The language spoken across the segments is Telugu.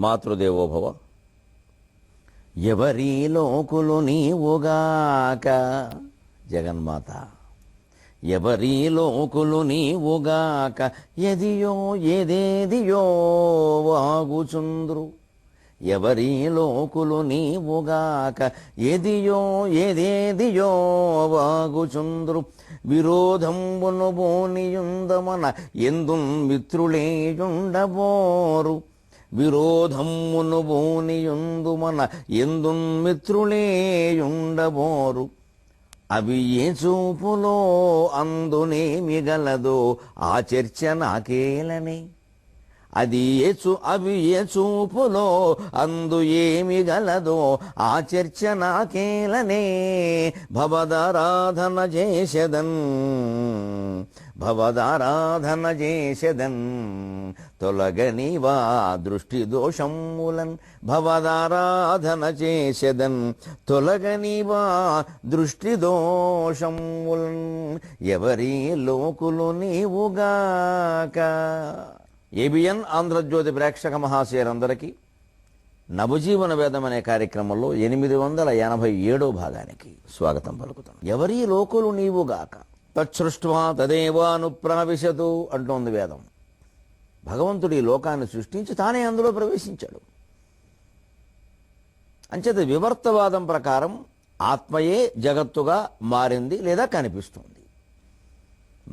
మాతృదేవోభవ. ఎవరి లోకులు నీవుగాక జగన్మాత, ఎవరి లోకులు నీవుగాక ఎదియో ఏదేదియో వాగుచుంద్రు. ఎవరి లోకులు నీవుగాక ఎదియో ఏదేదియో వాగుచుంద్రు. విరోధంబును బోనియుందమన ఎందున్ మిత్రులేయుండబోరు. విరోధమును బోనియుందుమన ఎందున్ మిత్రులేయుండబోరు. అవి ఏ చూపులో అందునే మిగలదో ఆ చర్చ నాకేలని. అవి ఏ చూపులో అందు ఏమి గలదో ఆ చర్చ నాకేలనే. భవదారాధన చేసెదన్ భవదారాధన చేసెదన్ తొలగనివా దృష్టి దోషములన్. భవదారాధన చేసెదన్ తొలగనివా దృష్టి దోషములన్. ఎవరి లోకులు నీవుగాక. ఏబిఎన్ ఆంధ్రజ్యోతి ప్రేక్షక మహాశయులందరికీ నవజీవన వేదం అనే కార్యక్రమంలో 887వ భాగానికి స్వాగతం పలుకుతాం. ఎవరి లోకులు నీవుగాక తచ్సృష్ట్వా తదేవానుప్రావిశతు అంటోంది వేదం. భగవంతుడు ఈ లోకాన్ని సృష్టించి తానే అందులో ప్రవేశించాడు. అంచేత వివర్తవాదం ప్రకారం ఆత్మయే జగత్తుగా మారింది లేదా కనిపిస్తుంది.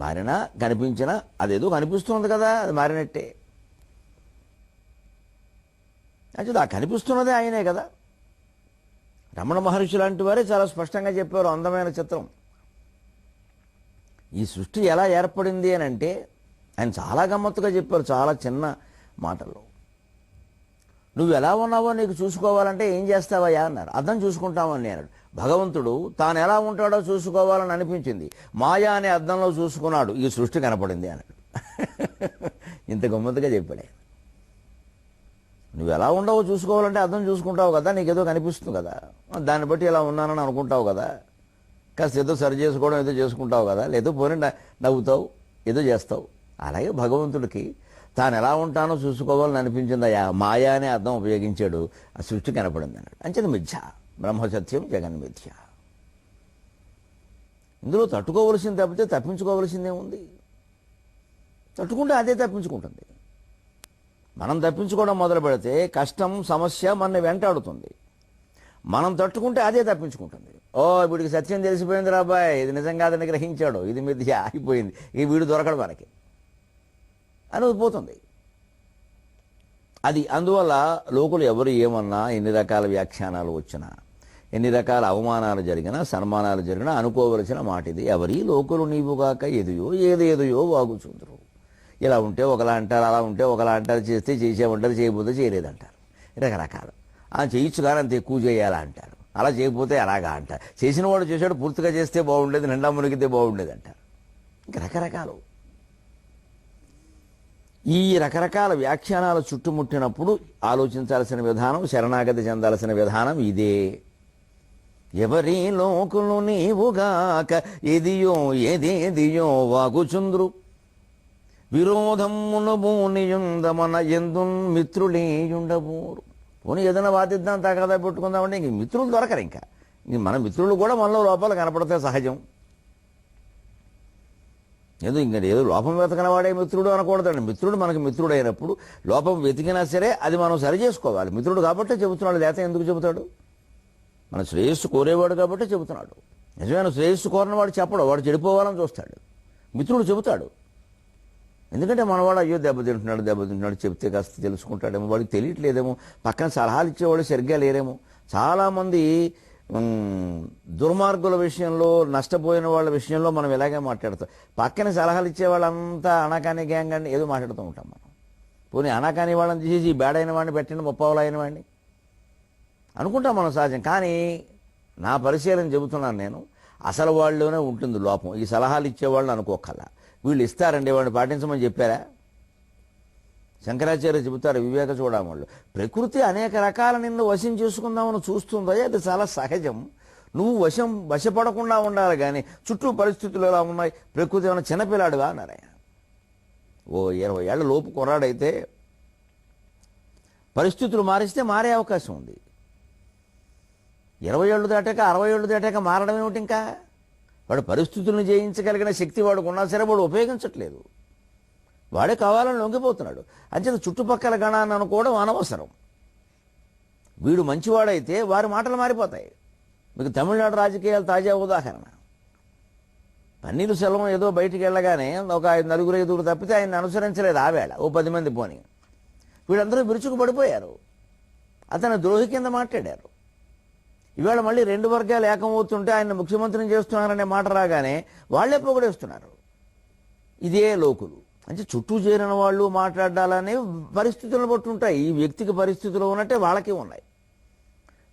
మారినా కనిపించినా అదేదో కనిపిస్తున్నది కదా, అది మారినట్టే. అంటే ఆ కనిపిస్తున్నదే ఆయనే కదా. రమణ మహర్షి లాంటి వారే చాలా స్పష్టంగా చెప్పారు అందమైన చిత్రం. ఈ సృష్టి ఎలా ఏర్పడింది అని అంటే ఆయన చాలా గమ్మత్తుగా చెప్పారు, చాలా చిన్న మాటల్లో. నువ్వు ఎలా ఉన్నావో నీకు చూసుకోవాలంటే ఏం చేస్తావయ్యా అన్నారు. అర్థం చూసుకుంటామని అన్నాడు. భగవంతుడు తాను ఎలా ఉంటాడో చూసుకోవాలని అనిపించింది, మాయా అనే అద్దంలో చూసుకున్నాడు, ఈ సృష్టి కనపడింది అన్నాడు. ఇంత గమ్మత్తుగా చెప్పాడే. నువ్వు ఎలా ఉండవో చూసుకోవాలంటే అర్థం చూసుకుంటావు కదా, నీకేదో కనిపిస్తుంది కదా, దాన్ని బట్టి ఎలా ఉన్నానని అనుకుంటావు కదా, కాస్త ఏదో సరి చేసుకోవడం ఏదో చేసుకుంటావు కదా, లేదో పోనీ నవ్వుతావు, ఏదో చేస్తావు. అలాగే భగవంతుడికి తాను ఎలా ఉంటానో చూసుకోవాలని అనిపించిందయ్యా, మాయా అనే అర్థం ఉపయోగించాడు, ఆ సృష్టి కనపడింది అన్నాడు. అంచేది మిథ్య, బ్రహ్మసత్యం జగన్మిథ్య. ఇందులో తట్టుకోవలసింది తప్పితే తప్పించుకోవలసిందేముంది? తట్టుకుంటే అదే తప్పించుకుంటుంది. మనం తప్పించుకోవడం మొదలు పెడితే కష్టం సమస్య మన వెంటాడుతుంది. మనం తట్టుకుంటే అదే తప్పించుకుంటుంది. ఓ వీడికి సత్యం తెలిసిపోయింది రాబాయ్, ఇది నిజం కాదని గ్రహించాడు, ఇది మిథ్య అయిపోయింది, ఈ వీడు దొరకడు మనకి అని పోతుంది. అది అందువల్ల లోకులు ఎవరు ఏమన్నా, ఎన్ని రకాల వ్యాఖ్యానాలు వచ్చినా, ఎన్ని రకాల అవమానాలు జరిగినా, సన్మానాలు జరిగినా అనుకోవలసిన మాట ఇది. ఎవరి లోకులు నీవుగాక ఎదుయో ఏదేదయో వాగుచుందరు. ఇలా ఉంటే ఒకలా అంటారు, అలా ఉంటే ఒకలా అంటారు, చేస్తే చేసేమంటారు, చేయకపోతే చేయలేదంటారు. రకరకాలు. చేయొచ్చు కానీ అంత ఎక్కువ చేయాలా అంటారు, అలా చేయకపోతే అలాగా అంటారు, చేసిన వాడు చేశాడు పూర్తిగా చేస్తే బాగుండేది, నిండా మునిగితే బాగుండేది అంటారు. ఇంకా రకరకాలు. ఈ రకరకాల వ్యాఖ్యానాలు చుట్టుముట్టినప్పుడు ఆలోచించాల్సిన విధానం, శరణాగతి చెందాల్సిన విధానం ఇదే. ఎవరి లోకులు నీవుగాక ఎదియో ఏదేదియో వాగుచుంద్రు. విరోధమును బూనియుందమన ఎందున్ మిత్రులేయుండబోరు. పోనీ ఏదైనా వాదిద్దాం, తగదా పెట్టుకుందామంటే ఇంక మిత్రులు దొరకరు. ఇంకా మన మిత్రులు కూడా మనలో లోపాలు కనపడితే సహజం. ఏదో లోపం వెతకన వాడే మిత్రుడు అనకూడదండి. మిత్రుడు మనకి మిత్రుడు అయినప్పుడు లోపం వెతికినా సరే అది మనం సరి చేసుకోవాలి. మిత్రుడు కాబట్టే చెబుతున్నాడు, లేకపోతే ఎందుకు చెబుతాడు? మన శ్రేయస్సు కోరేవాడు కాబట్టే చెబుతున్నాడు. నిజమైన శ్రేయస్సు కోరినవాడు చెప్పడు, వాడు చెడిపోవాలని చూస్తాడు. మిత్రుడు చెబుతాడు. ఎందుకంటే మనవాడు అయ్యో దెబ్బతింటున్నాడు చెప్తే కాస్త తెలుసుకుంటాడేమో, వాడికి తెలియట్లేదేమో, పక్కన సలహాలు ఇచ్చేవాళ్ళు సరిగ్గా లేరేమో. చాలామంది దుర్మార్గుల విషయంలో, నష్టపోయిన వాళ్ళ విషయంలో మనం ఇలాగే మాట్లాడతాం. పక్కన సలహాలు ఇచ్చే వాళ్ళంతా అనాకాని గ్యాంగ్ అని ఏదో మాట్లాడుతూ ఉంటాం మనం. పోనీ అనాకాని వాళ్ళని తీసేసి బేడైన వాడిని పెట్టండి, ముప్పావులు అయిన వాడిని అనుకుంటాం మనం సహజం. కానీ నా పరిశీలన చెబుతున్నాను నేను, అసలు వాళ్ళలోనే ఉంటుంది లోపం. ఈ సలహాలు ఇచ్చేవాళ్ళని అనుకోకల్లా, వీళ్ళు ఇస్తారండి వాడిని పాటించమని చెప్పారా? శంకరాచార్య చెబుతారు వివేక చూడమళ్ళు, ప్రకృతి అనేక రకాల నిన్ను వశం చేసుకుందామని చూస్తుందో అది చాలా సహజం. నువ్వు వశపడకుండా ఉండాలి కానీ చుట్టూ పరిస్థితులు ఎలా ఉన్నాయి, ప్రకృతి ఏమైనా చిన్నపిల్లాడుగా అన్నారు ఆయన. ఓ 20 ఏళ్ల లోపు కుర్రాడైతే పరిస్థితులు మారిస్తే మారే అవకాశం ఉంది. 20 ఏళ్ళు దాటాక 60 ఏళ్ళు దాటాక మారడం ఏమిటి? ఇంకా వాడు పరిస్థితులను జయించగలిగిన శక్తి వాడికి ఉన్నా సరే వాడు ఉపయోగించట్లేదు. వాడే కావాలని లొంగిపోతున్నాడు. అంచేత చుట్టుపక్కల గణాన్ని అనుకోవడం అనవసరం. వీడు మంచివాడైతే వారి మాటలు మారిపోతాయి. మీకు తమిళనాడు రాజకీయాలు తాజా ఉదాహరణ. పన్నీరు సెల్వం ఏదో బయటికి వెళ్ళగానే ఒక 4-5 తప్పితే ఆయన అనుసరించలేదు. ఆవేళ ఓ 10 మంది పోని వీళ్ళందరూ విరుచుకు పడిపోయారు. అతను ద్రోహి కింద మాట్లాడారు. ఇవాళ మళ్ళీ 2 వర్గాలు ఏకమవుతుంటే ఆయన ముఖ్యమంత్రిని చేస్తున్నారనే మాట రాగానే వాళ్లే పొగడేస్తున్నారు. ఇదే లోకులు. అంటే చుట్టూ చేరిన వాళ్ళు మాట్లాడాలనే పరిస్థితులను బట్టి ఉంటాయి. ఈ వ్యక్తికి పరిస్థితులు ఉన్నట్టే వాళ్ళకి ఉన్నాయి.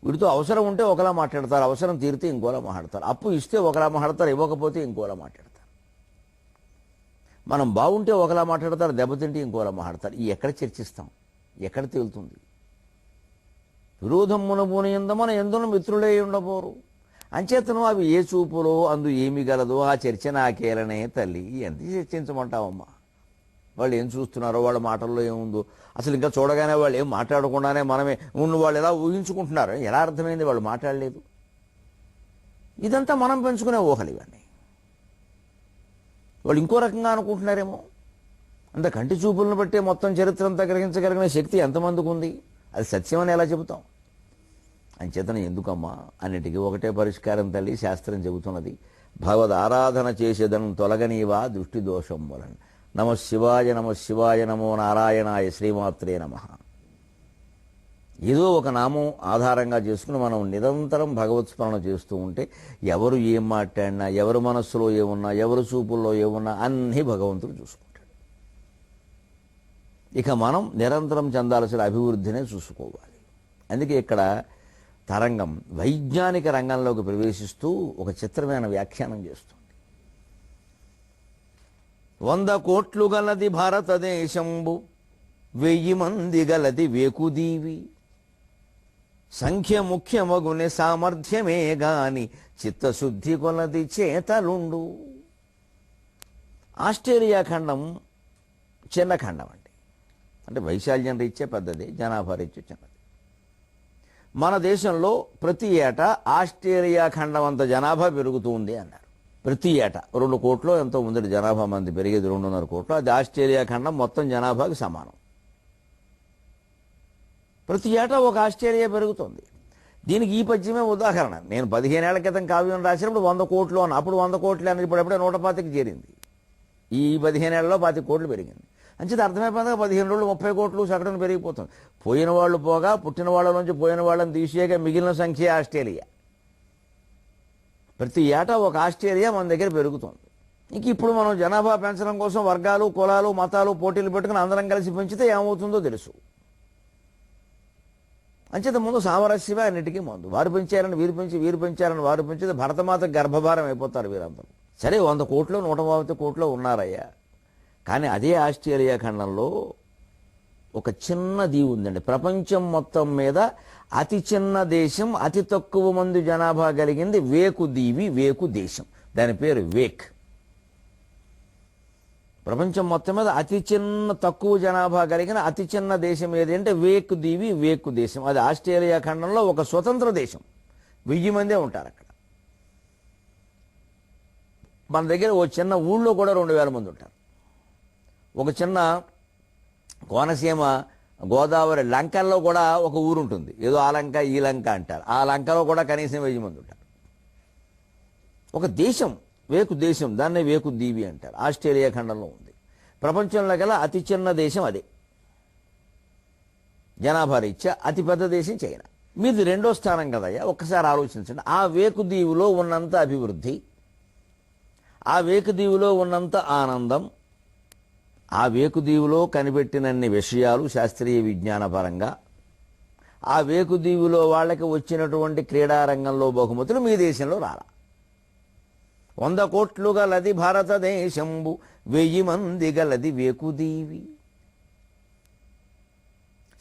వీడితో అవసరం ఉంటే ఒకలా మాట్లాడతారు, అవసరం తీరితే ఇంకోలా మాట్లాడతారు, అప్పు ఇస్తే ఒకలా మాట్లాడతారు, ఇవ్వకపోతే ఇంకోలా మాట్లాడతారు. మనం బాగుంటే ఒకలా మాట్లాడతారు, దెబ్బతింటే ఇంకోలా మాట్లాడతారు. ఈ ఎక్కడ చర్చిస్తాం? ఎక్కడ తేలుతుంది? విరోధం మునబోని ఎందమన ఎందున మిత్రులే ఉండబోరు. అంచేతను అవి ఏ చూపులో అందు ఏమి గలదో ఆ చర్చ నాకేలనే తల్లి. ఎంత చర్చించమంటావమ్మా? వాళ్ళు ఏం చూస్తున్నారో, వాళ్ళ మాటల్లో ఏముందో, అసలు ఇంకా చూడగానే వాళ్ళు ఏం మాట్లాడకుండానే మనమే ఉన్న వాళ్ళు ఎలా ఊహించుకుంటున్నారు. ఎలా అర్థమైంది? వాళ్ళు మాట్లాడలేదు. ఇదంతా మనం పెంచుకునే ఊహలు ఇవన్నీ. వాళ్ళు ఇంకో రకంగా అనుకుంటున్నారేమో. అంత కంటి చూపులను బట్టే మొత్తం చరిత్ర అంతా గ్రహించగలిగిన శక్తి ఎంతమందికి ఉంది? అది సత్యమని ఎలా చెబుతాం? అంచేతన ఎందుకమ్మా? అన్నిటికీ ఒకటే పరిష్కారం తల్లి. శాస్త్రం చెబుతున్నది, భగవద్ ఆరాధన చేసేదను తొలగనీవా దృష్టి దోషం వలన. నమ శివాయ నమ శివాయ నమో నారాయణాయ శ్రీమాత్రే నమ. ఏదో ఒక నామం ఆధారంగా చేసుకుని మనం నిరంతరం భగవత్ స్మరణ చేస్తూ ఉంటే ఎవరు ఏం మాట్లాడినా, ఎవరి మనస్సులో ఏమున్నా, ఎవరి చూపుల్లో ఏమున్నా అన్నీ భగవంతుడు చూసుకుంటాడు. ఇక మనం నిరంతరం చెందాల్సిన అభివృద్ధినే చూసుకోవాలి. అందుకే ఇక్కడ తరంగం వైజ్ఞానిక రంగంలోకి ప్రవేశిస్తూ ఒక చిత్రమైన వ్యాఖ్యానం చేస్తుంది. 100 కోట్లు గలది భారతదేశంబు, 1000 మంది గలది వేకుదీవి, సంఖ్య ముఖ్యమగునే సామర్థ్యమే గాని చిత్తశుద్ధి కొలది చేతలుండు. ఆస్ట్రేలియా ఖండం చిన్న ఖండం అంటే వైశాల్యం రీత్యా పెద్దది, జనాభా రీత్యా చిన్నది. మన దేశంలో ప్రతి ఏటా ఆస్ట్రేలియా ఖండం అంత జనాభా పెరుగుతూ ఉంది అన్నారు. ప్రతి ఏటా 2 కోట్లు ఎంతో ఉంది జనాభా, మంది పెరిగేది 2.5 కోట్లు. అది ఆస్ట్రేలియా ఖండం మొత్తం జనాభాకి సమానం. ప్రతి ఏటా ఒక ఆస్ట్రేలియా పెరుగుతుంది. దీనికి ఈ పద్యమే ఉదాహరణ. నేను 15 ఏళ్ల క్రితం కావ్యం రాసినప్పుడు 100 కోట్లు అని, అప్పుడు 100 కోట్లు అని, ఇప్పుడప్పుడే 125కి చేరింది. ఈ 15 ఏళ్లలో 25 కోట్లు పెరిగింది. అంచేది అర్థమైపోయిందా? 15 రోజులు 30 కోట్లు సగటును పెరిగిపోతుంది. పోయిన వాళ్ళు పోగా, పుట్టిన వాళ్ళ నుంచి పోయిన వాళ్ళని తీసేయగా మిగిలిన సంఖ్య ఆస్ట్రేలియా. ప్రతి ఏటా ఒక ఆస్ట్రేలియా మన దగ్గర పెరుగుతుంది. ఇంక ఇప్పుడు మనం జనాభా పెంచడం కోసం వర్గాలు, కులాలు, మతాలు పోటీలు పెట్టుకుని అందరం కలిసి పెంచితే ఏమవుతుందో తెలుసు. అంచేత ముందు సామరస్యమే అన్నిటికీ ముందు. వారు పెంచారని వీరు పెంచి, వీరు పెంచారని వారు పెంచితే భరతమాత గర్భభారం అయిపోతారు వీరందరూ. సరే 100 కోట్లు 150 కోట్లు ఉన్నారయ్యా. కానీ అదే ఆస్ట్రేలియా ఖండంలో ఒక చిన్న దీవి ఉందండి. ప్రపంచం మొత్తం మీద అతి చిన్న దేశం, అతి తక్కువ మంది జనాభా కలిగింది వేకు దీవి, వేకు దేశం. దాని పేరు వేక్. ప్రపంచం మొత్తం మీద అతి చిన్న తక్కువ జనాభా కలిగిన అతి చిన్న దేశం ఏది అంటే వేకు దీవి, వేకు దేశం. అది ఆస్ట్రేలియా ఖండంలో ఒక స్వతంత్ర దేశం. 1000 మందే ఉంటారు అక్కడ. మన దగ్గర ఓ చిన్న ఊళ్ళో కూడా 2000 మంది ఉంటారు. ఒక చిన్న కోనసీమ గోదావరి లంకల్లో కూడా ఒక ఊరు ఉంటుంది. ఏదో ఆ లంక ఈ లంక అంటారు. ఆ లంకలో కూడా కనీసం 1000 మంది ఉంటారు. ఒక దేశం, వేకు దేశం, దాన్నే వేకు దీవి అంటారు. ఆస్ట్రేలియా ఖండంలో ఉంది. ప్రపంచంలో గల అతి చిన్న దేశం అదే. జనాభా రీత్యా అతిపెద్ద దేశం చైనా. మీది 2వ స్థానం కదయ్యా. ఒక్కసారి ఆలోచించండి. ఆ వేకు దీవిలో ఉన్నంత అభివృద్ధి, ఆ వేకు దీవిలో ఉన్నంత ఆనందం, ఆ వేకుదీవులో కనిపెట్టినన్ని విషయాలు శాస్త్రీయ విజ్ఞానపరంగా, ఆ వేకుదీవులో వాళ్ళకి వచ్చినటువంటి క్రీడారంగంలో బహుమతులు మీ దేశంలో రాలా. 100 కోట్లు గలది భారతదేశంబు, 1000 మంది గలది వేకుదీవి,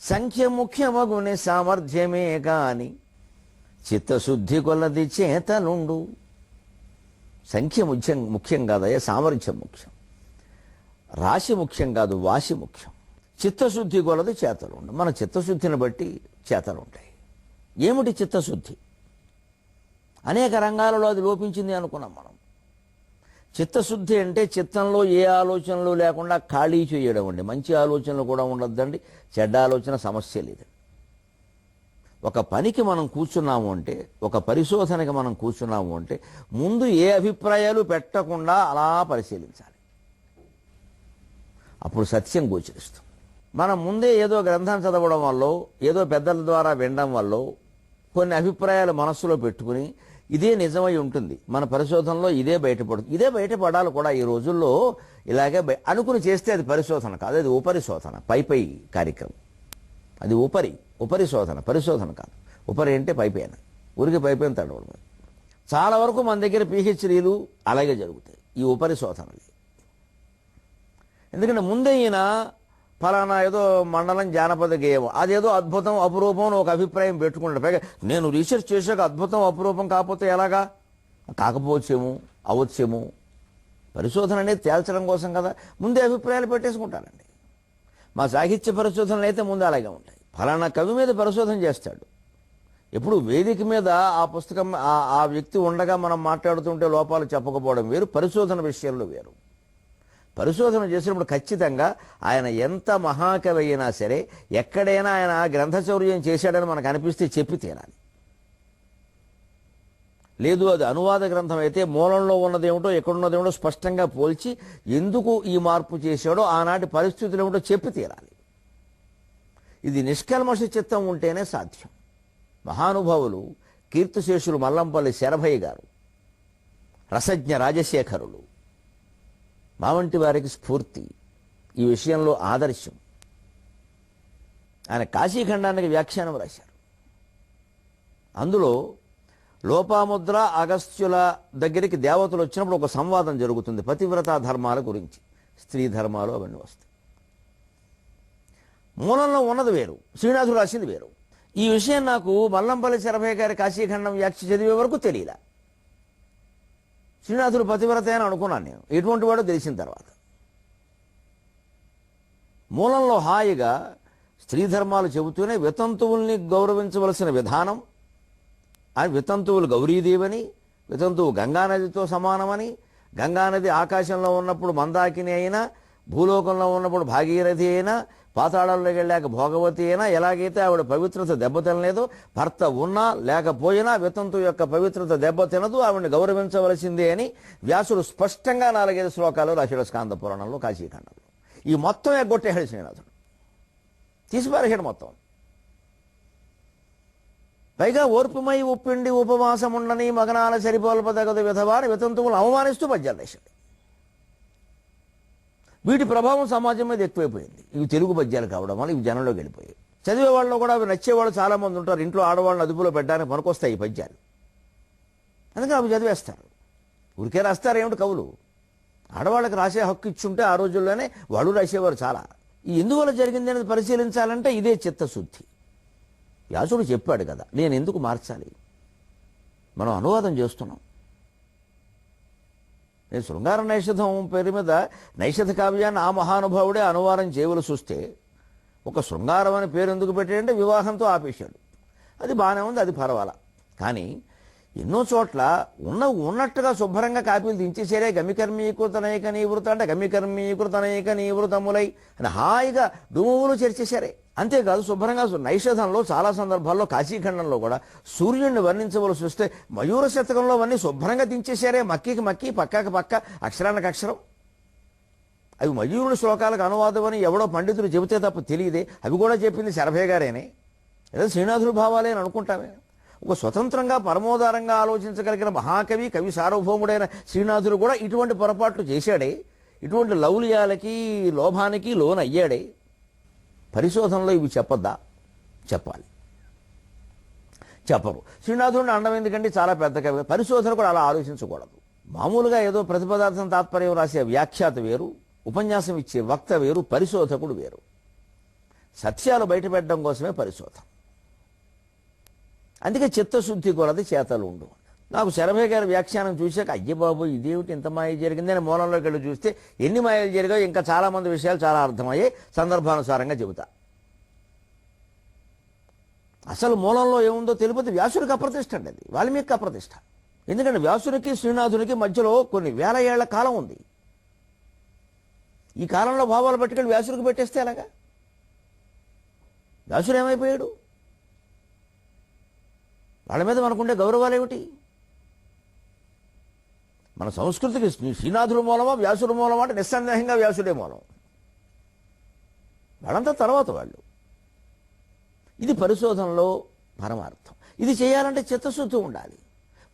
సంఖ్య ముఖ్యమగునే సామర్థ్యమే కాని చిత్తశుద్ధి కొలది చేతలుండు. సంఖ్య ముఖ్యం కాదయ్యా, సామర్థ్యం ముఖ్యం. రాశి ముఖ్యం కాదు, వాసి ముఖ్యం. చిత్తశుద్ధి కొలది చేతలు ఉండవు. మన చిత్తశుద్ధిని బట్టి చేతలు ఉంటాయి. ఏమిటి చిత్తశుద్ధి? అనేక రంగాలలో అది లోపించింది అనుకున్నాం మనం. చిత్తశుద్ధి అంటే చిత్తంలో ఏ ఆలోచనలు లేకుండా ఖాళీ చేయడం అండి. మంచి ఆలోచనలు కూడా ఉండొద్దండి, చెడ్డ ఆలోచన సమస్య లేదు. ఒక పనికి మనం కూర్చున్నాము అంటే, ఒక పరిశోధనకి మనం కూర్చున్నాము అంటే ముందు ఏ అభిప్రాయాలు పెట్టకుండా అలా పరిశీలించాలి. అప్పుడు సత్యం గోచరిస్తుంది. మనం ముందే ఏదో గ్రంథం చదవడం వల్ల, ఏదో పెద్దల ద్వారా వినడం వల్ల కొన్ని అభిప్రాయాలు మనస్సులో పెట్టుకుని ఇదే నిజమై ఉంటుంది, మన పరిశోధనలో ఇదే బయటపడుతుంది. ఇదే బయటపడాలి కూడా ఈ రోజుల్లో. ఇలాగే అనుకుని చేస్తే అది పరిశోధన కాదు, అది ఉపరిశోధన, పై కార్యక్రమం. అది ఉపరిశోధన, పరిశోధన కాదు. ఉపరి అంటే పైపైన, ఊరికి పైపైన తడవడం. చాలా వరకు మన దగ్గర పిహెచ్డీలు అలాగే జరుగుతాయి ఈ ఉపరిశోధనలు. ఎందుకంటే ముందే ఈయన ఫలానా ఏదో మండలం జానపద గేయం, అదేదో అద్భుతం అపురూపం అని ఒక అభిప్రాయం పెట్టుకుంటాడు. పైగా నేను రీసెర్చ్ చేశాక అద్భుతం అపురూపం కాకపోతే ఎలాగా? కాకపోవచ్చేమో, అవచ్చేమో. పరిశోధన అనేది తేల్చడం కోసం కదా ముందే అభిప్రాయాలు పెట్టేసుకుంటానండి. మా సాహిత్య పరిశోధనలు అయితే ముందు అలాగే ఉంటాయి. ఫలానా కవి మీద పరిశోధన చేస్తాడు. ఎప్పుడు వేదిక మీద ఆ పుస్తకం ఆ వ్యక్తి ఉండగా మనం మాట్లాడుతుంటే లోపాలు చెప్పకపోవడం వేరు, పరిశోధన విషయంలో వేరు. పరిశోధన చేసినప్పుడు ఖచ్చితంగా ఆయన ఎంత మహాకవి అయినా సరే ఎక్కడైనా ఆయన గ్రంథచౌర్యం చేశాడని మనకు అనిపిస్తే చెప్పి తీరాలి. లేదు అది అనువాద గ్రంథం అయితే మూలంలో ఉన్నదేమిటో ఎక్కడున్నదేమిటో స్పష్టంగా పోల్చి ఎందుకు ఈ మార్పు చేశాడో ఆనాటి పరిస్థితులు ఏమిటో చెప్పి తీరాలి. ఇది నిష్కల్మష చిత్తం ఉంటేనే సాధ్యం. మహానుభావులు కీర్తిశేషులు మల్లంపల్లి శరభయ్య గారు, రసజ్ఞ రాజశేఖరులు మా వంటి వారికి స్ఫూర్తి, ఈ విషయంలో ఆదర్శం. ఆయన కాశీఖండానికి వ్యాఖ్యానం రాశారు. అందులో లోపాముద్ర అగస్త్యుల దగ్గరికి దేవతలు వచ్చినప్పుడు ఒక సంవాదం జరుగుతుంది పతివ్రతా ధర్మాల గురించి. స్త్రీ ధర్మాలు అవన్నీ వస్తాయి. మూలంలో ఉన్నది వేరు, శ్రీనాథుడు రాసింది వేరు. ఈ విషయం నాకు మల్లంపల్లి శరభయ్య గారి కాశీఖండం వ్యాఖ్య చదివే వరకు తెలియలే. శ్రీనాథుడు పతివ్రత అని అనుకున్నాను నేను, ఎటువంటి వాడో తెలిసిన తర్వాత. మూలంలో హాయిగా స్త్రీ ధర్మాలు చెబుతూనే వితంతువుల్ని గౌరవించవలసిన విధానం, వితంతువులు గౌరీదేవని, వితంతువు గంగానదితో సమానమని, గంగానది ఆకాశంలో ఉన్నప్పుడు మందాకిని అయినా, భూలోకంలో ఉన్నప్పుడు భాగీరథి అయినా, పాతాళంలోకి వెళ్ళాక భోగవతి అయినా, ఎలాగైతే ఆవిడ పవిత్రత దెబ్బతినలేదో భర్త ఉన్నా లేకపోయినా వితంతు యొక్క పవిత్రత దెబ్బతినదు, ఆవిడని గౌరవించవలసిందే అని వ్యాసుడు స్పష్టంగా 4-5 శ్లోకాలు రాశాడు స్కాంద పురాణంలో, కాశీఖండంలో. ఈ మొత్తం ఎగ్గొట్టేశాడు శ్రీనాథుడు, తీసిపారేశాడు మొత్తం. పైగా ఓర్పుమై ఉప్పిండి ఉపవాసముండని మగనాల సరిపోల్పదగదు విధవాని వితంతువులు అవమానిస్తూ పద్యాలు రాశాడు. వీటి ప్రభావం సమాజం మీద ఎక్కువైపోయింది. ఇవి తెలుగు పద్యాలు కావడం వల్ల ఇవి జనంలోకి వెళ్ళిపోయాయి. చదివే వాళ్ళు కూడా అవి నచ్చేవాళ్ళు చాలామంది ఉంటారు. ఇంట్లో ఆడవాళ్ళని అదుపులో పెట్టడానికి పనికొస్తాయి ఈ పద్యాలు, అందుకని అవి చదివేస్తారు. ఊరికే రాస్తారు ఏమిటి కవులు? ఆడవాళ్ళకి రాసే హక్కు ఇచ్చుంటే ఆ రోజుల్లోనే వాళ్ళు రాసేవారు చాలా. ఈ ఎందువల్ల జరిగింది అనేది పరిశీలించాలంటే ఇదే చిత్తశుద్ధి. వ్యాసుడు చెప్పాడు కదా, నేను ఎందుకు మార్చాలి? మనం అనువాదం చేస్తున్నాం. నేను శృంగార నైషధం పేరు మీద నైషధ కావ్యాన్ని ఆ మహానుభావుడే అనువాదం చేయవలసి వస్తే ఒక శృంగారం అని పేరు ఎందుకు పెట్టాడంటే వివాహంతో ఆపేశాడు. అది బాగానే ఉంది, అది పర్వాలా. కానీ ఎన్నో చోట్ల ఉన్నట్టుగా శుభ్రంగా కాపీలు దించేసేరే. గమికర్మీకృత నైక నీవృత అంటే గమికర్మీకృత నైక నీవృతములై అని హాయిగా డుమువులు చేర్చేశారే. అంతేకాదు శుభ్రంగా నైషధంలో చాలా సందర్భాల్లో కాశీఖండంలో కూడా సూర్యుడిని వర్ణించవలసి వస్తే మయూర శతకంలో అవన్నీ శుభ్రంగా దించేశారే. మక్కికి మక్కి పక్కకి పక్క అక్షరానికి అక్షరం. అవి మయూరుని శ్లోకాలకు అనువాదం అని ఎవడో పండితులు చెబితే తప్ప తెలియదే. అవి కూడా చెప్పింది శరభయ్య గారేనే, ఏదో శ్రీనాథుడు భావాలే అని అనుకుంటామే. ఒక స్వతంత్రంగా పరమోదారంగా ఆలోచించగలిగిన మహాకవి, కవి సార్వభౌముడైన శ్రీనాథుడు కూడా ఇటువంటి పొరపాట్లు చేశాడే, ఇటువంటి లౌల్యాలకి లోభానికి లోనయ్యాడే. పరిశోధనలో ఇవి చెప్పొద్దా? చెప్పాలి. చెప్పరు. శ్రీనాథుడిని అండం ఎందుకంటే చాలా పెద్ద కవి. పరిశోధన కూడా అలా ఆలోచించకూడదు. మామూలుగా ఏదో ప్రతిపదార్థం తాత్పర్యం రాసే వ్యాఖ్యాత వేరు, ఉపన్యాసం ఇచ్చే వక్త వేరు, పరిశోధకుడు వేరు. సత్యాలు బయటపెట్టడం కోసమే పరిశోధన. అందుకే చిత్తశుద్ధి కొలది చేతలు ఉండు. నాకు శరభయ్య గారి వ్యాఖ్యానం చూశాక అయ్య బాబు ఇదేమిటి ఇంత మాయ జరిగింది అని మూలంలోకి వెళ్ళి చూస్తే ఎన్ని మాయలు జరిగాయో ఇంకా చాలామంది విషయాలు చాలా అర్థమయ్యాయి, సందర్భానుసారంగా చెబుతా. అసలు మూలంలో ఏముందో తెలిపితే వ్యాసుడికి అప్రతిష్ట అండి, అది వాల్మీకి అప్రతిష్ట. ఎందుకంటే వ్యాసునికి శ్రీనాథునికి మధ్యలో కొన్ని వేల ఏళ్ల కాలం ఉంది. ఈ కాలంలో భావాలు పట్టుకెళ్ళి వ్యాసుడికి పెట్టేస్తే ఎలాగా? వ్యాసుడు ఏమైపోయాడు? వాళ్ళ మీద మనకుండే గౌరవాలు ఏమిటి? మన సంస్కృతికి శ్రీనాథుడు మూలమా వ్యాసుడు మూలమా అంటే నిస్సందేహంగా వ్యాసుడే మూలం. వాళ్ళంతా తర్వాత వాళ్ళు. ఇది పరిశోధనలో పరమార్థం. ఇది చేయాలంటే చిత్తశుద్ధి ఉండాలి.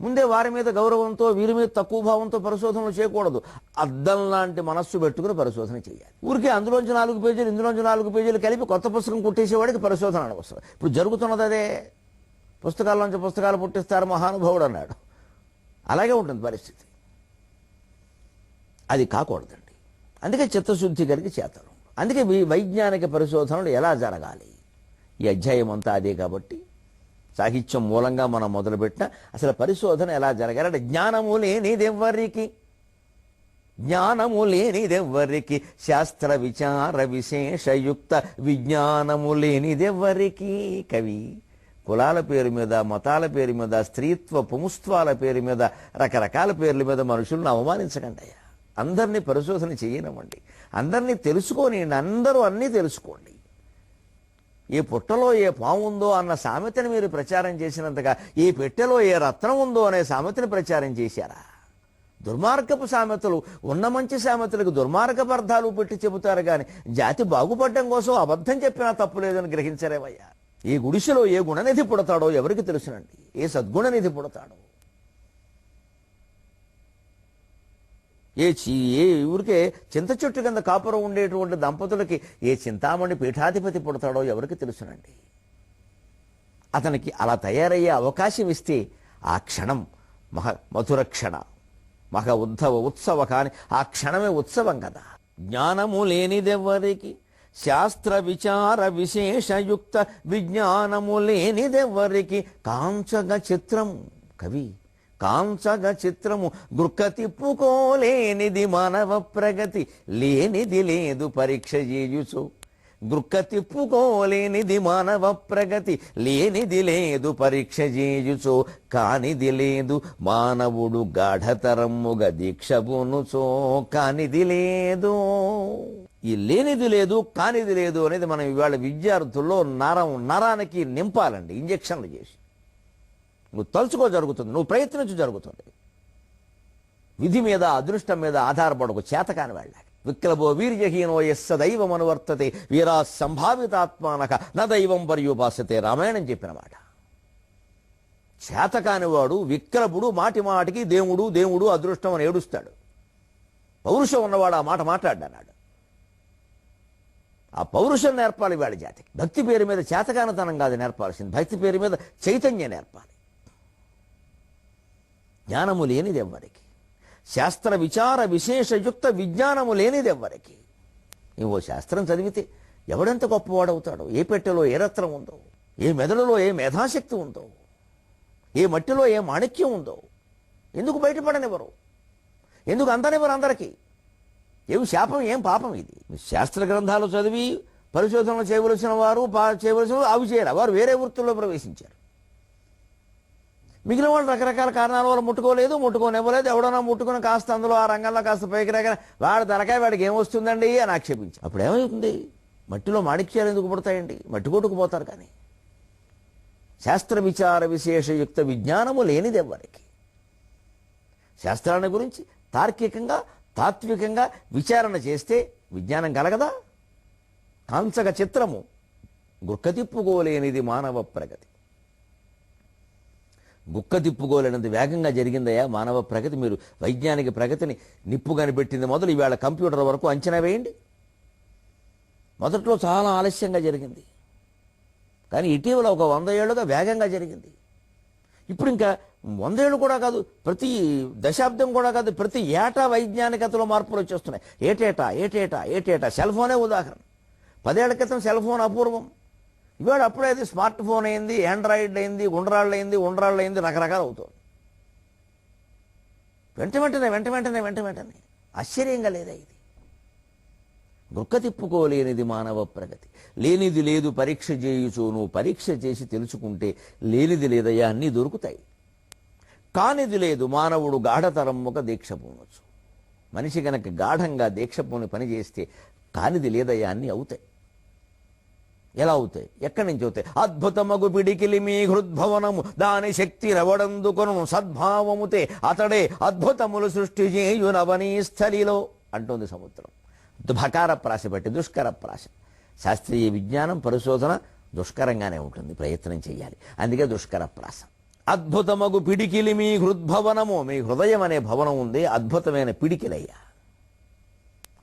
ముందే వారి మీద గౌరవంతో వీరి మీద తక్కువ భావంతో పరిశోధనలు చేయకూడదు. అద్దం లాంటి మనస్సు పెట్టుకుని పరిశోధన చేయాలి. ఊరికే అందులోంచి 4 పేజీలు ఇందులోంచి 4 పేజీలు కలిపి కొత్త పుస్తకం కుట్టేసేవాడికి పరిశోధన అనవసరం. ఇప్పుడు జరుగుతున్నది అదే. పుస్తకాల్లోంచి పుస్తకాలు పుట్టిస్తారు మహానుభావుడు అన్నాడు. అలాగే ఉంటుంది పరిస్థితి. అది కాకూడదండి. అందుకే చిత్తశుద్ధి కలిగి చేతలు. అందుకే వైజ్ఞానిక పరిశోధనలు ఎలా జరగాలి, ఈ అధ్యాయం అంతా అదే. కాబట్టి సాహిత్యం మూలంగా మనం మొదలుపెట్టిన అసలు పరిశోధన ఎలా జరగాలంటే జ్ఞానము లేనిదెవ్వరికి శాస్త్ర విచార విశేషయుక్త విజ్ఞానము లేనిదెవ్వరికి. కవి కులాల పేరు మీద, మతాల పేరు మీద, స్త్రీత్వ పుంస్త్వాల పేరు మీద, రకరకాల పేర్ల మీద మనుషులను అవమానించకండి అయ్యా. అందరినీ పరిశోధన చేయనమండి. అందరినీ తెలుసుకోని, అందరూ అన్నీ తెలుసుకోండి. ఏ పుట్టలో ఏ పాము ఉందో అన్న సామెతని మీరు ప్రచారం చేసినంతగా ఏ పెట్టెలో ఏ రత్నం ఉందో అనే సామెతని ప్రచారం చేశారా? దుర్మార్గపు సామెతలు, ఉన్న మంచి సామెతలకు దుర్మార్గపు అర్థాలు పెట్టి చెబుతారు కానీ జాతి బాగుపడడం కోసం అబద్ధం చెప్పినా తప్పు లేదని గ్రహించరేవయ్యా. ఏ గుడిసెలో ఏ గుణనిధి పుడతాడో ఎవరికి తెలుసునండి, ఏ సద్గుణనిధి పుడతాడో. ఏ ఊరికే చింత చెట్టు కింద కాపురం ఉండేటువంటి దంపతులకి ఏ చింతామణి పీఠాధిపతి పుడతాడో ఎవరికి తెలుసునండి. అతనికి అలా తయారయ్యే అవకాశం ఇస్తే ఆ క్షణం మధుర క్షణ, ఉత్సవ కాని ఆ క్షణమే ఉత్సవం కదా. జ్ఞానము లేనిదెవ్వరికి శాస్త్ర విచార విశేషయుక్త విజ్ఞానము లేనిదెవ్వరికి కాంచగ చిత్రము. కవి కాంచగ చిత్రము గృక్క తిప్పుకోలేనిది మానవ ప్రగతి, లేనిది లేదు పరీక్ష చేయుచు. గృక్క తిప్పుకోలేనిది మానవ ప్రగతి, లేనిది లేదు పరీక్ష చేయుచో. కానిది లేదు మానవుడు గాఢతరమ్ముగా దీక్షబునుచో. కానిది లేదు, ఈ లేనిది లేదు కానిది లేదు అనేది మనం ఇవాళ విద్యార్థుల్లో నరానికి నింపాలండి, ఇంజక్షన్లు చేసి. నువ్వు తలుచుకో జరుగుతుంది, నువ్వు ప్రయత్నించు జరుగుతుంది. విధి మీద అదృష్టం మీద ఆధారపడకు, చేతకాని వాళ్ళ. విక్లభో వీర్యహీనో యస్స దైవం అనువర్తతే వీరా సంభావితాత్మానక న దైవం పర్యుపాసతే, రామాయణం చెప్పిన మాట. చేతకానివాడు విక్లభుడు మాటి మాటికి దేవుడు దేవుడు అదృష్టం అని ఏడుస్తాడు. పౌరుషం ఉన్నవాడు ఆ మాట మాట్లాడ్డాడు. ఆ పౌరుషం నేర్పాలి వాడి జాతికి. భక్తి పేరు మీద చేతకానితనం కాదు నేర్పాల్సింది, భక్తి పేరు మీద చైతన్యం నేర్పాలి. జ్ఞానము లేనిదెవ్వరికి, శాస్త్ర విచార విశేషయుక్త విజ్ఞానము లేనిదెవ్వరికి. నువ్వు శాస్త్రం చదివితే ఎవడెంత గొప్పవాడవుతాడో, ఏ పెట్టెలో ఏ రత్నం ఉందో, ఏ మెదడులో ఏ మేధాశక్తి ఉందో, ఏ మట్టిలో ఏ మాణిక్యం ఉందో ఎందుకు బయటపడనివ్వరు? ఎందుకు అందనివ్వరు అందరికీ? ఏమి శాపం ఏం పాపం ఇది? శాస్త్ర గ్రంథాలు చదివి పరిశోధనలు చేయవలసిన వారు అవి చేయరు, వారు వేరే వృత్తుల్లో ప్రవేశించారు. మిగిలిన వాళ్ళు రకరకాల కారణాల వల్ల ముట్టుకోనివ్వలేదు. ఎవడన్నా ముట్టుకుని కాస్త అందులో ఆ రంగంలో కాస్త పైకి రాగానే వాడు తలకాయ వాడికి ఏమొస్తుందండి అని ఆక్షేపించి, అప్పుడు ఏమవుతుంది? మట్టిలో మాణిక్యాలు ఎందుకు పుడతాయండి? మట్టి కొట్టుకుపోతారు. కానీ శాస్త్ర విచార విశేషయుక్త విజ్ఞానము లేనిదెవ్వరికి. శాస్త్రాన్ని గురించి తార్కికంగా తాత్వికంగా విచారణ చేస్తే విజ్ఞానం కలగదా? కాంచక చిత్రము గుక్క తిప్పుకోలేనిది మానవ ప్రగతి. గుక్క తిప్పుకోలేనంత వేగంగా జరిగిందయ్యా మానవ ప్రగతి. మీరు వైజ్ఞానిక ప్రగతిని నిప్పుగాని పెట్టింది మొదలు ఇవాళ కంప్యూటర్ వరకు అంచనా వేయండి. మొదట్లో చాలా ఆలస్యంగా జరిగింది, కానీ ఇటీవల ఒక 100 ఏళ్ళుగా వేగంగా జరిగింది. ఇప్పుడు ఇంకా 100 ఏళ్ళు కూడా కాదు, ప్రతి దశాబ్దం కూడా కాదు, ప్రతి ఏటా వైజ్ఞానికతలో మార్పులు వచ్చేస్తున్నాయి. ఏటేటా సెల్ ఫోనే ఉదాహరణ. 10 ఏళ్ల క్రితం సెల్ ఫోన్ అపూర్వం. ఇవాళ అప్పుడే అది స్మార్ట్ ఫోన్ అయింది, ఆండ్రాయిడ్ అయింది, ఉండ్రాళ్ళు అయింది, రకరకాలు అవుతుంది. వెంటనే ఆశ్చర్యంగా లేదా ఇది? గుక్క తిప్పుకోలేనిది మానవ ప్రగతి. లేనిది లేదు పరీక్ష చేయుచు, నువ్వు పరీక్ష చేసి తెలుసుకుంటే లేనిది లేదయ్యా అన్నీ దొరుకుతాయి. కానిది లేదు మానవుడు గాఢతరముగా దీక్ష పూనొచ్చు. మనిషి గనక గాఢంగా దీక్ష పూని పని చేస్తే కానిది లేదయ్యా అన్నీ అవుతాయి. ఎలా అవుతాయి? ఎక్కడి నుంచి అవుతాయి? అద్భుతమగు పిడికిలి మీ హృద్భవనము దాని శక్తి రవడందుకొను సద్భావముతే అతడే అద్భుతములు సృష్టి చేయునవనీ స్థలిలో అంటోంది సముద్రం. భకార ప్రాస బట్టి దుష్కర ప్రాస. శాస్త్రీయ విజ్ఞానం పరిశోధన దుష్కరంగానే ఉంటుంది, ప్రయత్నం చేయాలి. అందుకే దుష్కర ప్రాస. అద్భుతమగు పిడికిలి మీ హృద్భవనము, మీ హృదయం అనే భవనం ఉంది, అద్భుతమైన పిడికిలయ్యా.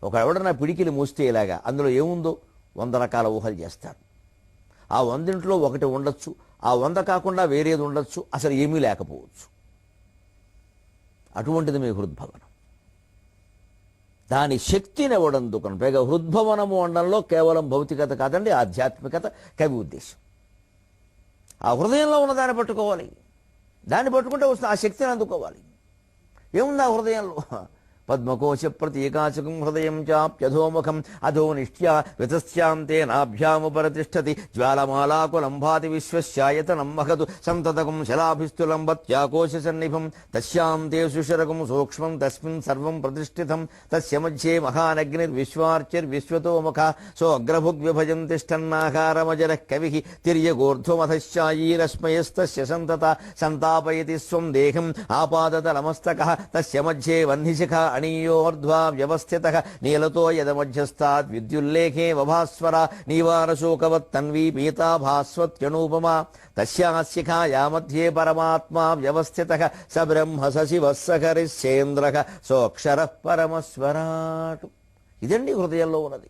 ఒక ఎవడన్నా పిడికిలి మూస్తే ఇలాగా అందులో ఏముందో 100 రకాల ఊహలు చేస్తారు. ఆ 100 ఒకటి ఉండొచ్చు, ఆ 100 కాకుండా వేరేది ఉండొచ్చు, అసలు ఏమీ లేకపోవచ్చు. అటువంటిది మీ హృద్భవనం. దాని శక్తిని ఇవ్వడందుకను. పైగా హృద్భవనము అనడంలో కేవలం భౌతికత కాదండి, ఆధ్యాత్మికత కవి ఉద్దేశం. ఆ హృదయంలో ఉన్న దాన్ని పట్టుకోవాలి, దాన్ని పట్టుకుంటే వస్తుంది ఆ శక్తిని అందుకోవాలి. ఏముంది ఆ హృదయంలో? పద్మకోశ ప్రతీకాచకం హృదయం చాప్యధోముఖం అధో నిష్ట్యా వితస్యాంతే నాభ్యాముపరతిష్టతి జ్వాలమాలాకులంభాతి విశ్వస్యాయతనం మహదు సంతతకం శలాభిస్తులంబత్యాకోశ సన్నిభం తస్యాంతే సుశరకం సూక్ష్మం తస్మిన్ సర్వం ప్రతిష్ఠితం తస్య మధ్యే మహానగ్నిర్విశ్వార్చిర్విశ్వతోముఖ సో అగ్రభుగ్విభజం తిష్టన్నాకారమజరః కవిః తిర్యగోర్ధ్వమధశ్చాయీరశ్మయస్తస్య సంతత సంతాపయతి స్వం దేహం ఆపాదతలమస్తకః తస్య మధ్యే వహ్నిశిఖ అణీయోర్ధ్వా వ్యవస్థితః నీలతో యదమధ్యస్థాత్ విద్యుల్లేఖే వభాస్వర నీవారశోకవత్తన్వీ పీతాభాస్వత్యనూపమా తస్యాశిఖాయా మధ్యే పరమాత్మా వ్యవస్థితః స బ్రహ్మ స శివః స హరిశ్చేంద్రః సోక్షరః పరమస్వరాట్. ఇదండి హృదయంలో ఉన్నది.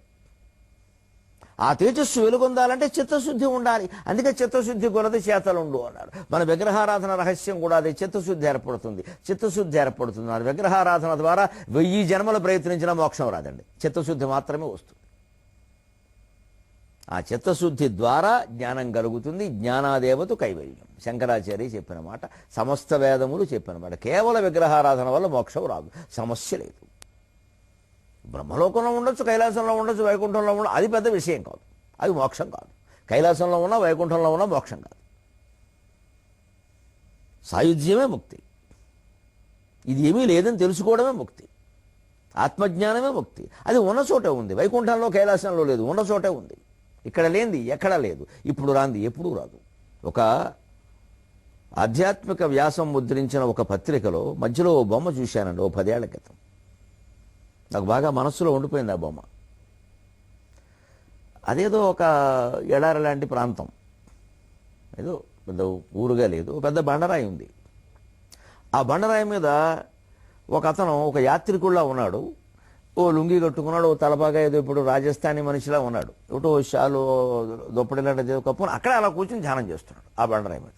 ఆ తేజస్సు వెలుగొందాలంటే చిత్తశుద్ధి ఉండాలి. అందుకే చిత్తశుద్ధి కొలది చేతలుండు అన్నారు. మన విగ్రహారాధన రహస్యం కూడా అది. చిత్తశుద్ధి ఏర్పడుతుంది. ఆ విగ్రహారాధన ద్వారా 1000 జన్మలు ప్రయత్నించిన మోక్షం రాదండి, చిత్తశుద్ధి మాత్రమే వస్తుంది. ఆ చిత్తశుద్ధి ద్వారా జ్ఞానం కలుగుతుంది. జ్ఞానాదేవత కైవల్యం. శంకరాచార్య చెప్పిన మాట, సమస్త వేదములు చెప్పిన మాట. కేవల విగ్రహారాధన వల్ల మోక్షం రాదు, సమస్య లేదు. బ్రహ్మలోకంలో ఉండొచ్చు, కైలాసంలో ఉండొచ్చు, వైకుంఠంలో ఉండొచ్చు, అది పెద్ద విషయం కాదు, అది మోక్షం కాదు. కైలాసంలో ఉన్నా వైకుంఠంలో ఉన్నా మోక్షం కాదు. సాయుధ్యమే ముక్తి. ఇది ఏమీ లేదని తెలుసుకోవడమే ముక్తి. ఆత్మజ్ఞానమే ముక్తి. అది ఉన్న చోటే ఉంది. వైకుంఠంలో కైలాసంలో లేదు, ఉన్న చోటే ఉంది. ఇక్కడ లేనిది ఎక్కడా లేదు, ఇప్పుడు రాంది ఎప్పుడూ రాదు. ఒక ఆధ్యాత్మిక వ్యాసం ముద్రించిన ఒక పత్రికలో మధ్యలో ఓ బొమ్మ చూశానండి, ఓ 10 ఏళ్ల క్రితం. నాకు బాగా మనస్సులో ఉండిపోయింది ఆ బొమ్మ. అదేదో ఒక ఎడారి లాంటి ప్రాంతం, ఏదో పెద్ద ఊరుగా లేదు, పెద్ద బండరాయి ఉంది. ఆ బండరాయి మీద ఒక అతను, ఒక యాత్రికుల్లా ఉన్నాడు. ఓ లుంగి కట్టుకున్నాడు, ఓ తలపాగా ఏదో ఇప్పుడు రాజస్థానీ మనిషిలా ఉన్నాడు. ఒకటో షాలు దుప్పటి లాంటిది కప్పుకొని అక్కడే అలా కూర్చొని ధ్యానం చేస్తున్నాడు ఆ బండరాయి మీద.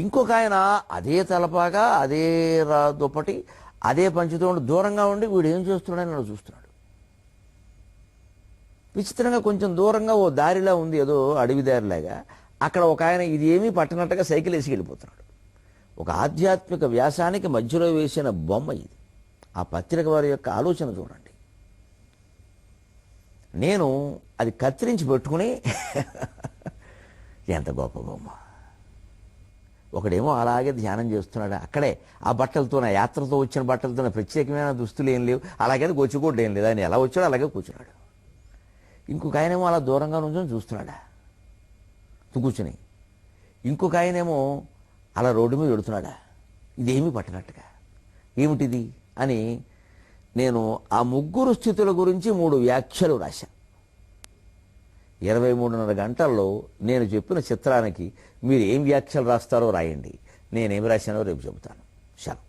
ఇంకొక ఆయన అదే తలపాగా, అదే దుప్పటి, అదే పంచుతో దూరంగా ఉండి వీడు ఏం చేస్తున్నాడని నన్ను చూస్తున్నాడు. విచిత్రంగా కొంచెం దూరంగా ఓ దారిలా ఉంది, ఏదో అడవి దారిలాగా. అక్కడ ఒక ఆయన ఇది ఏమీ పట్టనట్టుగా సైకిల్ వేసి వెళ్ళిపోతున్నాడు. ఒక ఆధ్యాత్మిక వ్యాసానికి మధ్యలో వేసిన బొమ్మ ఇది. ఆ పత్రిక వారి యొక్క ఆలోచన చూడండి. నేను అది కత్తిరించి పెట్టుకుని ఎంత గొప్ప బొమ్మ. ఒకడేమో అలాగే ధ్యానం చేస్తున్నాడు అక్కడే. ఆ బట్టలతో, నా యాత్రతో వచ్చిన బట్టలతో, ప్రత్యేకమైన దుస్తులు ఏం లేవు, అలాగే గొచ్చుకోడ్డు ఏం లేదు. ఆయన ఎలా వచ్చాడో అలాగే కూర్చున్నాడు. ఇంకొక ఆయనేమో అలా దూరంగా నుంచొని చూస్తున్నాడా కూర్చుని. ఇంకొక ఆయనేమో అలా రోడ్డు మీద పెడుతున్నాడా, ఇదేమీ పట్టినట్టుగా. ఏమిటిది అని నేను ఆ ముగ్గురు స్థితుల గురించి 3 వ్యాఖ్యలు రాశాను. 23:30 గంటల్లో నేను చెప్పిన చిత్రానికి మీరు ఏం వ్యాఖ్యలు రాస్తారో రాయండి. నేనేమి రాశానో రేపు చెబుతాను. సెలవు.